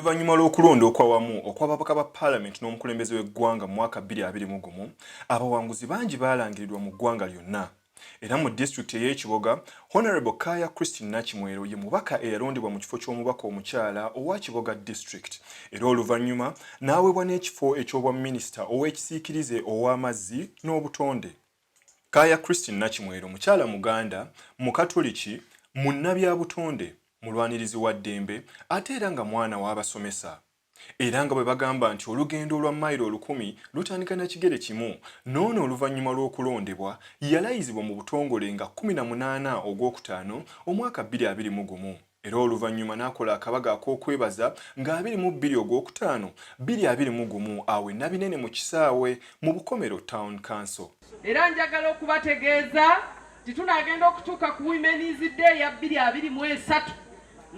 Oluvannyuma lw'okulonda okwawamu okw'ababaka ba Paalamenti n'omukulembeze w'eggwanga mu mwaka 2021, abawanguzi bangi baalangirirwa mu ggwanga lyonna. Era mu disitulikiti ey'Ekiboga, Honorable Kaaya Christine Nakimwero ye mubaka eyalondebwa mu kifo ky'omubaka omukyala owa Kiboga District. Era oluvannyuma n'aweebwa n'ekifo eky'obwaminisita ow'ekisiikirize ow'amazzi n'obutonde. Kaaya Christine Nakimwero mukyala Muganda, Mukatoliki, munnabyabutonde, mulwanirizi wa ddembe, ate era nga mwana w'abasomesa. Era nga bwe bagamba nti olugendo lwa mayiro 1000 lutandika na kigere kimu, n'ono oluvannyuma lw'okulondebwa yalayizibwa mu butongole nga 18 Ogwokutaano omwaka 2021. Era oluvannyuma n'akola akabaga ak'okwebaza nga 22 Ogwokutaano 2021 awe Nabinene mu kisaawe mu Bukomero Town Council. Era njagala okubategeeza nti tunagenda okutuuka ku Women's Day ya 2023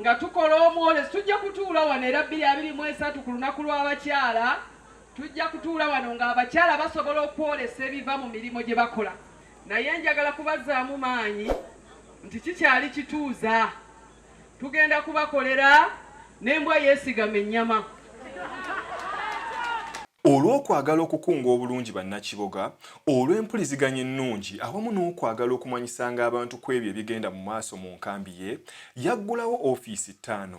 nga tukola omwoleso. Tujja kutuula wano era 2023 ku lunaku lw'abakyala tujja kutuula wano nga abakyala basobola okwolesa ebiva mu mirimu gye bakola. Naye njagala kubazzaamu maanyi nti kikyali kituuza, tugenda kubakolera n'embwa yeesigama ennyama. Olw'okwagala okukunga obulungi bannakiboga, olw'empuliziganya ennungi awamu n'okwagala okumanyisanga abantu ku ebyo ebigenda mu maaso mu nkambi ye, yaggulawo ofiisi 5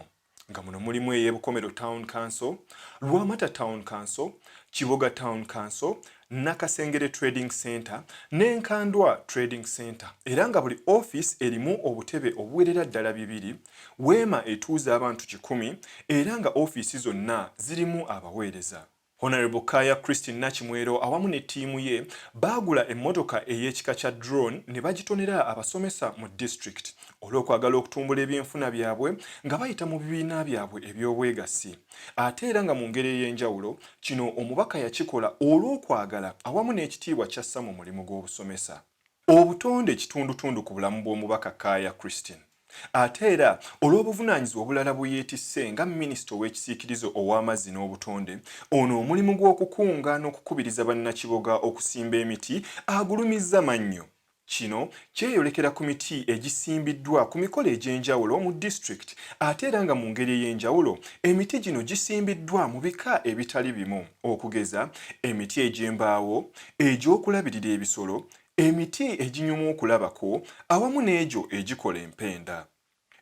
nga muno mulimu ey'e Bukomero Town Council, Lwamata Town Council, Kiboga Town Council, Nakasengere Trading Center n'Enkandwa Trading Center. Era nga buli office erimu obutebe obuwerera ddala 2, weema etuuza abantu 100, era nga office zonna zirimu abaweereza. Honorable Kaaya Christine Nakimwero awamu ne ttiimu ye baagula emmotoka ey'ekika kya drone ne bagitonera abasomesa mu district olw'okwagala okutumbula ebyenfuna byabwe nga bayita mu bibiina byabwe eby'obwegassi. Ate era nga mu ngeri ey'enjawulo kino omubaka yakikola olw'okwagala awamu n'ekitiibwa ky'assa mu mulimu gw'obusomesa. Obutonde kitundutundu ku bulamu bw'omubaka Kaaya Christine. Ate era olw'obuvunaanyizibwa obulala bwe yeetisse nga minisita ow'ekisiikirize ow'amazzi n'obutonde, ono omulimu gw'okukunga n'okukubiriza bannakiboga okusimba emiti agulumizza mannyo. Kino kyeyolekera ku miti egisimbiddwa ku mikolo egy'enjawulo mu district, ate era nga mu ngeri ey'enjawulo emiti gino gisimbiddwa mu bika ebitali bimu, okugeza emiti egy'embaawo, egy'okulabirira ebisolo, emiti eginyuma okulabako awamu n'egyo egikola empenda.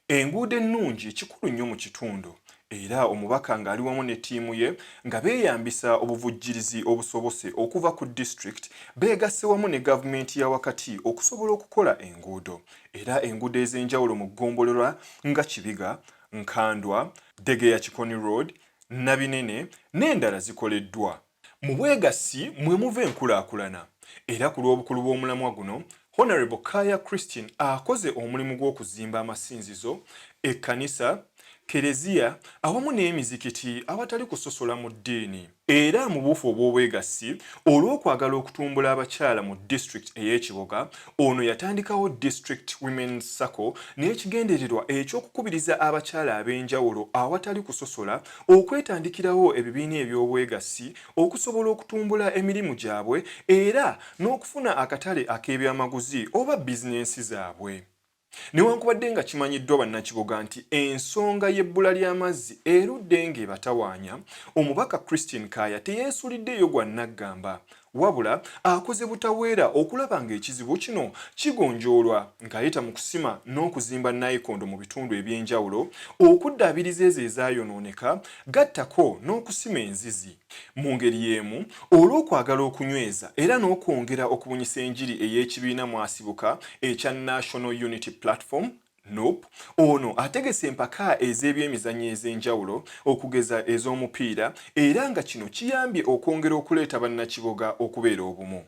Enguudo ennungi kikulu nnyo mu kitundu, era omubaka ng'ali wamu ne ttiimu ye nga beeyambisa obuvujjirizi obusobose okuva ku district, beegasse wamu ne gavumenti ya wakati okusobola okukola enguudo. Era enguudo ez'enjawulo mu ggombolola nga Kibiga, Nkandwa, Degeya Kikoni Road, Nabinene n'endala zikoleddwa. Mu bwegassi mwe muva enkulaakulana. Era ku lw'obukulu bw'omulamwa guno, Honorable Kaaya Christine akoze omulimu gw'okuzimba amasinzizo, ekkanisa, kereziya awamu n'emizikiti awatali kusosola mu ddiini. Era mu buufu obw'obwegassi olw'okwagala okutumbula abakyala mu district ey'Ekiboga, ono yatandikawo District Women's Circle n'ekigendererwa eky'okukubiriza abakyala ab'enjawulo awatali kusosola okwetandikirawo ebibiina eby'obwegassi okusobola okutumbula emirimu gyabwe era n'okufuna akatale ak'ebyamaguzi oba bizinensi zaabwe. Newankubadde nga kimanyiddwa bannakiboga nti ensonga y'ebbula ly'amazzi erudde ng'ebatawaanya, omubaka Christine Kaaya teyeesuliddeyo gwa nnaggamba, wabula akoze butaweera okulaba ng'ekizibu kino kigonjoolwa ng'ayita mu kusima n'okuzimba nnayikondo mu bitundu eby'enjawulo, okuddaabiriza ezo ezaayonooneka, gattako n'okusima enzizi. Mu ngeri y'emu, olw'okwagala okunyweza era n'okwongera okubunyisa enjiri ey'ekibiina mwasibuka ekya National Unity Platform, NUP, ono ategese empaka ez'ebyemizannyo ez'enjawulo okugeza ez'omupiira, era nga kino kiyambye okwongera okuleeta bannakiboga okubeera obumu.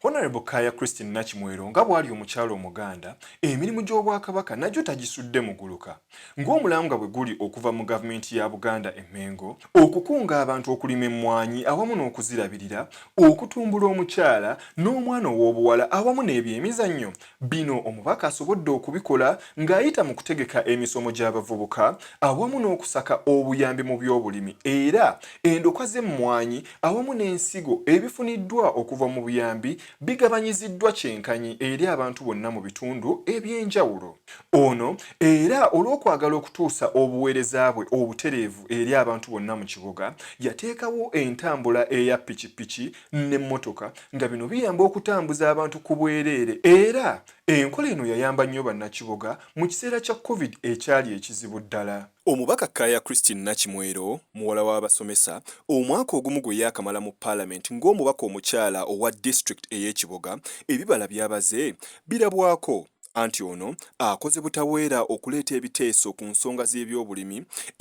Honorable Kaaya Christine Nakimwero nga bw'ali omukyalo Omuganda, emirimu gy'obwakabaka nagyo tagisudde muguluka. Ng'omulanga bwe guli okuva mu gavumenti ya Buganda emmengo, okukunga abantu okulima emmwanyi awamu n'okuzirabirira, okutumbula omukyala n'omwana ow'obuwala awamu n'ebyemizannyo, bino omubaka asobodde okubikola ng'ayita mu kutegeka emisomo gy'abavubuka awamu n'okusaka obuyambi mu by'obulimi, era endokwa z'emmwanyi awamu n'ensigo ebifuniddwa okuva mu buyambi bigabanyiziddwa kyenkanyi eri abantu bonna mu bitundu eby'enjawulo. Ono era olw'okwagala okutuusa obuweereza bwe obutereevu eri abantu bonna mu kibuga yateekawo entambula eya pikipiki n'emmotoka nga bino biyamba okutambuza abantu ku bwereere era enkola eno yayamba nnyo bannakibuga mu kiseera kya covid ekyali ekizibu ddala. Omubaka Kaaya Christine Nakimwero muwala w'abasomesa omwaka ogumu gwe yaakamala mu paalamenti ng'omubaka omukyala owa disitulikiti ey'Ekiboga ebibala byabaze birabwako anti ono akoze butaweera okuleeta ebiteeso ku nsonga z'ebyobulimi,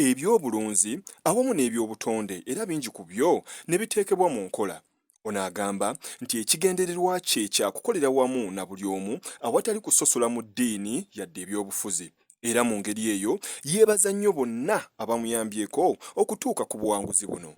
ebyobulunzi awamu n'ebyobutonde era bingi ku byo ne biteekebwa mu nkola. Ono agamba nti ekigendererwa kye kya kukolera wamu na buli omu awatali kusosola mu ddiini yadde ebyobufuzi. Era mu ngeri eyo yeebaza nnyo bonna abamuyambyeko okutuuka ku buwanguzi buno.